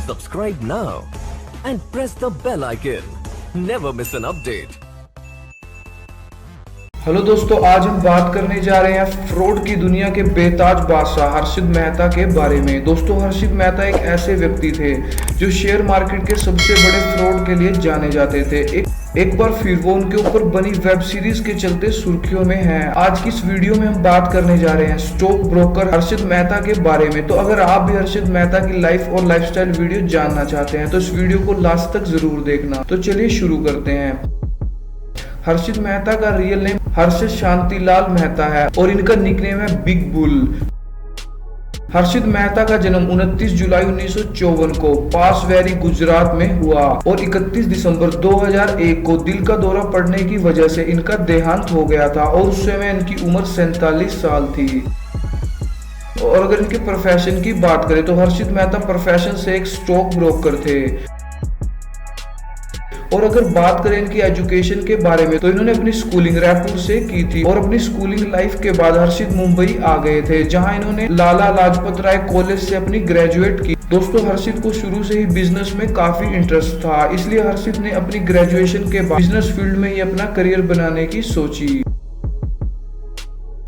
Subscribe now and press the bell icon. Never miss an update. Hello दोस्तों, आज हम बात करने जा रहे हैं फ्रॉड की दुनिया के बेताज बादशाह हर्षित मेहता के बारे में। दोस्तों, हर्षित मेहता एक ऐसे व्यक्ति थे जो शेयर मार्केट के सबसे बड़े फ्रॉड के लिए जाने जाते थे। एक बार फिर वो उनके ऊपर बनी वेब सीरीज के चलते सुर्खियों में हैं। आज की इस वीडियो में हम बात करने जा रहे हैं स्टॉक ब्रोकर हर्षित मेहता के बारे में। तो अगर आप भी हर्षित मेहता की लाइफ और लाइफस्टाइल वीडियो जानना चाहते हैं तो इस वीडियो को लास्ट तक जरूर देखना। तो चलिए शुरू करते हैं। हर्षित मेहता का रियल नेम हर्षित शांतिलाल मेहता है और इनका निकनेम है बिग बुल। हर्षित मेहता का जन्म 29 जुलाई 1954 को पासवेरी गुजरात में हुआ और 31 दिसंबर 2001 को दिल का दौरा पड़ने की वजह से इनका देहांत हो गया था और उस समय इनकी उम्र 47 साल थी। और अगर इनके प्रोफेशन की बात करें तो हर्षित मेहता प्रोफेशन से एक स्टॉक ब्रोकर थे। और अगर बात करें इनकी एजुकेशन के बारे में तो इन्होंने अपनी स्कूलिंग रायपुर से की थी और अपनी स्कूलिंग लाइफ के बाद हर्षित मुंबई आ गए थे, जहां इन्होंने लाला लाजपत राय कॉलेज से अपनी ग्रेजुएट की। दोस्तों, हर्षित को शुरू से ही बिजनेस में काफी इंटरेस्ट था, इसलिए हर्षित ने अपनी ग्रेजुएशन के बाद बिजनेस फील्ड में ही अपना करियर बनाने की सोची।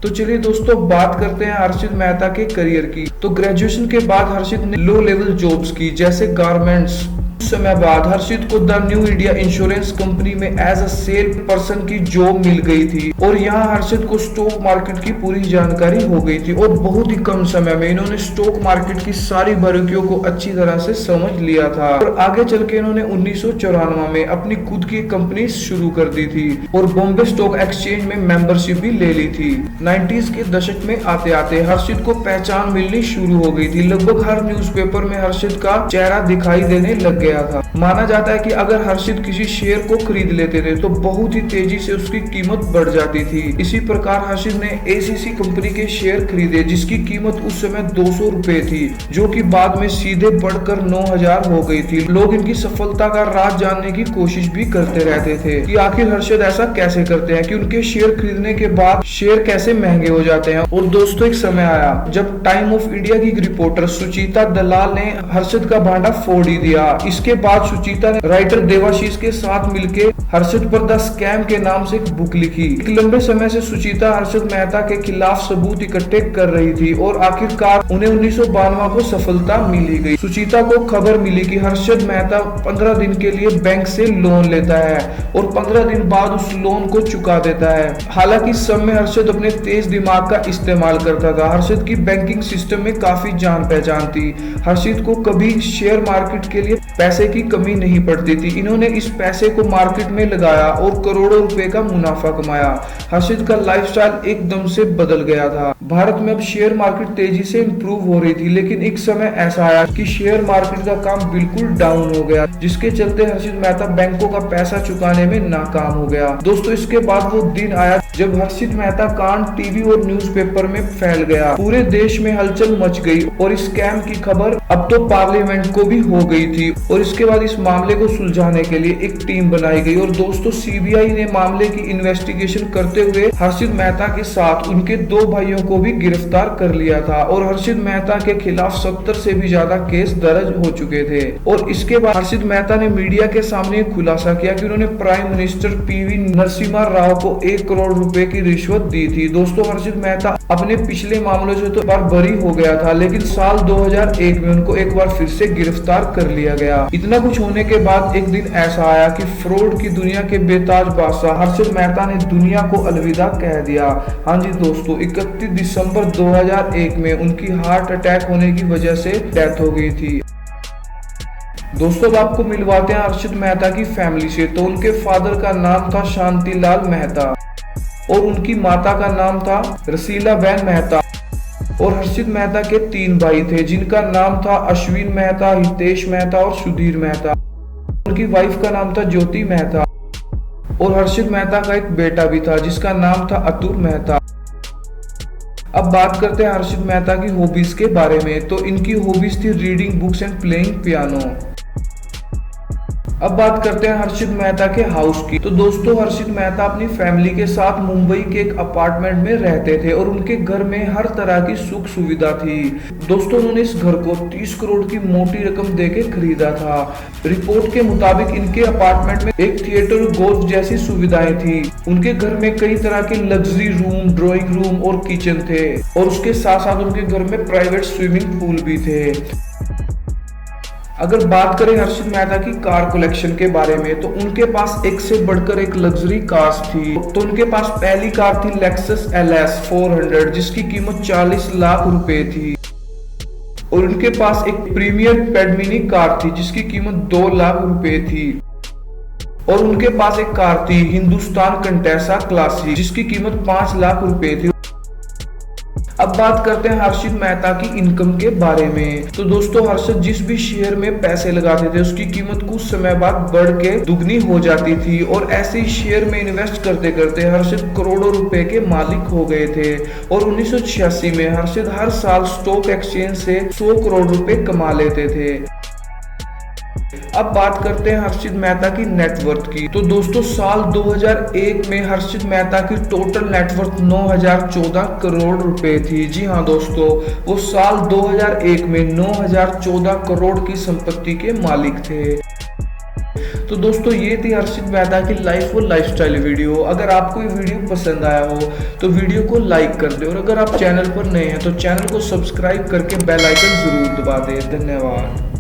तो चलिए दोस्तों, बात करते हैं हर्षित मेहता के करियर की। तो ग्रेजुएशन के बाद हर्षित ने लो लेवल जॉब्स की, जैसे गारमेंट्स। कुछ समय बाद हर्षित को the new India insurance company में एज अ सेल पर्सन की जॉब मिल गई थी और यहाँ हर्षित को स्टॉक मार्केट की पूरी जानकारी हो गई थी और बहुत ही कम समय में इन्होंने स्टॉक मार्केट की सारी बारीकियों को अच्छी तरह से समझ लिया था। और आगे चल के इन्होंने 1994 में अपनी खुद की कंपनी शुरू कर दी थी और बॉम्बे स्टॉक एक्सचेंज में मेंबरशिप भी ले ली थी। 90s के दशक में आते आते हर्षित को पहचान मिलनी शुरू हो गई थी। लगभग हर न्यूज़पेपर में हर्षित का चेहरा दिखाई देने लग गया था। माना जाता है कि अगर हर्षित किसी शेयर को खरीद लेते थे तो बहुत ही तेजी से उसकी कीमत बढ़ जाती थी। इसी प्रकार हर्षित ने एसीसी कंपनी के शेयर खरीदे जिसकी कीमत उस समय 200 रुपए थी, जो कि बाद में सीधे बढ़कर 9000 हो गई थी। लोग इनकी सफलता का राज जानने की कोशिश भी करते रहते थे कि आखिर हर्षित ऐसा कैसे करते हैं कि उनके शेयर खरीदने के बाद शेयर कैसे महंगे हो जाते हैं। और दोस्तों, एक समय आया जब टाइम ऑफ इंडिया की रिपोर्टर सुचिता दलाल ने हर्षित का भांडा फोड़ ही दिया। इसके बाद सुचिता ने राइटर देवाशीष के साथ मिलकर हर्षित पर द स्कैम के नाम से एक बुक लिखी। एक लंबे समय से सुचिता हर्षित मेहता के खिलाफ सबूत इकट्ठे कर रही थी और आखिरकार उन्हें 1992 को सफलता मिली गई। सुचिता को खबर मिली कि हर्षित मेहता 15 दिन के लिए बैंक से लोन लेता है और 15 दिन बाद उस लोन को चुका देता है। हालांकि इस समय हर्षित अपने तेज दिमाग का इस्तेमाल करता था। हर्षित की बैंकिंग सिस्टम में काफी जान पहचान थी। हर्षित को कभी शेयर मार्केट के लिए पैसे की कमी नहीं पड़ती थी। इन्होंने इस पैसे को मार्केट में लगाया और करोड़ों रुपए का मुनाफा कमाया। हर्षित का लाइफस्टाइल एकदम से बदल गया था। भारत में अब शेयर मार्केट तेजी से इंप्रूव हो रही थी, लेकिन एक समय ऐसा आया कि शेयर मार्केट का काम बिल्कुल डाउन हो गया, जिसके चलते हर्षित मेहता बैंकों का पैसा चुकाने में नाकाम हो गया। दोस्तों, इसके बाद वो दिन आया जब हर्षित मेहता कांड टीवी और न्यूज़पेपर में फैल गया। पूरे देश में हलचल मच गई और इस स्कैम की खबर अब तो पार्लियामेंट को भी हो गई थी और इसके बाद इस मामले को सुलझाने के लिए एक टीम बनाई गई और दोस्तों, सीबीआई ने मामले की इन्वेस्टिगेशन करते हुए हर्षित मेहता के साथ उनके 2 भाइयों को भी गिरफ्तार कर लिया था और हर्षित मेहता के खिलाफ 70 से भी ज्यादा केस दर्ज हो चुके थे। और इसके बाद हर्षित मेहता ने मीडिया के सामने खुलासा किया कि उन्होंने prime minister PV Narasimha Rao को 1 करोड़ रुपए की रिश्वत दी थी। दोस्तों, हर्षित मेहता अपने पिछले मामलों से तो बार बरी हो गया था, लेकिन साल 2001 में उनको एक बार फिर से गिरफ्तार कर लिया गया। इतना कुछ होने के बाद एक दिन ऐसा आया कि फ्रॉड की दुनिया के बेताज बादशाह हर्षित मेहता ने दुनिया को अलविदा कह दिया। हाँ जी दोस्तों, 31 दिसंबर 2001 में उनकी हार्ट अटैक होने की वजह से डेथ हो गई थी। दोस्तों, अब आपको मिलवाते हैं हर्षित मेहता की फैमिली से। तो उनके फादर का नाम था शांतिलाल मेहता और उनकी माता का नाम था रसीलाबेन मेहता। और हर्षित मेहता के 3 भाई थे जिनका नाम था अश्विन मेहता, हितेश मेहता और सुधीर मेहता। उनकी वाइफ का नाम था ज्योति मेहता और हर्षित मेहता का एक बेटा भी था जिसका नाम था अतुल मेहता। अब बात करते हैं हर्षित मेहता की हॉबीज के बारे में। तो इनकी हॉबीज थी reading books and playing piano. अब बात करते हैं हर्षित मेहता के हाउस की। तो दोस्तों हर्षित मेहता अपनी फैमिली के साथ मुंबई के एक अपार्टमेंट में रहते थे और उनके घर में हर तरह की सुख सुविधा थी। दोस्तों उन्होंने इस घर को 30 करोड़ की मोटी रकम देके खरीदा था। रिपोर्ट के मुताबिक इनके अपार्टमेंट में एक थिएटर और गोल्फ जैसी सुविधाएं थी। उनके घर में कई तरह के लग्जरी रूम, ड्राइंग रूम और किचन थे और उसके साथ साथ उनके घर में प्राइवेट स्विमिंग पूल भी थे। अगर बात करें हर्षित मेहता की कार कलेक्शन के बारे में, तो उनके पास एक से बढ़कर एक लग्जरी कार्स थी। तो उनके पास पहली कार थी लेक्सस LS 400 जिसकी कीमत 40 लाख रुपए थी और उनके पास एक प्रीमियर पेडमिनी कार थी जिसकी कीमत 2 लाख रुपए थी और उनके पास एक कार थी हिंदुस्तान कंटेसा क्लासिक जिसकी कीमत 5 लाख रुपए थी। अब बात करते हैं हर्षित मेहता की इनकम के बारे में। तो दोस्तों हर्षित जिस भी शेयर में पैसे लगाते थे उसकी कीमत कुछ समय बाद बढ़ के दुगनी हो जाती थी और ऐसे ही शेयर में इन्वेस्ट करते करते हर्षित करोड़ों रुपए के मालिक हो गए थे और 1986 में हर्षित हर साल स्टॉक एक्सचेंज से 100 करोड़ रुपए कमा लेते थे। अब बात करते हैं हर्षित मेहता की नेटवर्थ की। तो दोस्तों साल 2001 में हर्षित मेहता की टोटल नेटवर्थ 9014 करोड़ रुपए थी। जी हाँ दोस्तों, वो साल 2001 में 9014 करोड़ की संपत्ति के मालिक थे। तो दोस्तों ये थी हर्षित मेहता की लाइफ और लाइफस्टाइल वीडियो। अगर आपको ये वीडियो पसंद आया हो तो वीडियो को लाइक कर दे और अगर आप चैनल पर नए हैं तो चैनल को सब्सक्राइब करके बेल आइकन जरूर दबा दें। धन्यवाद।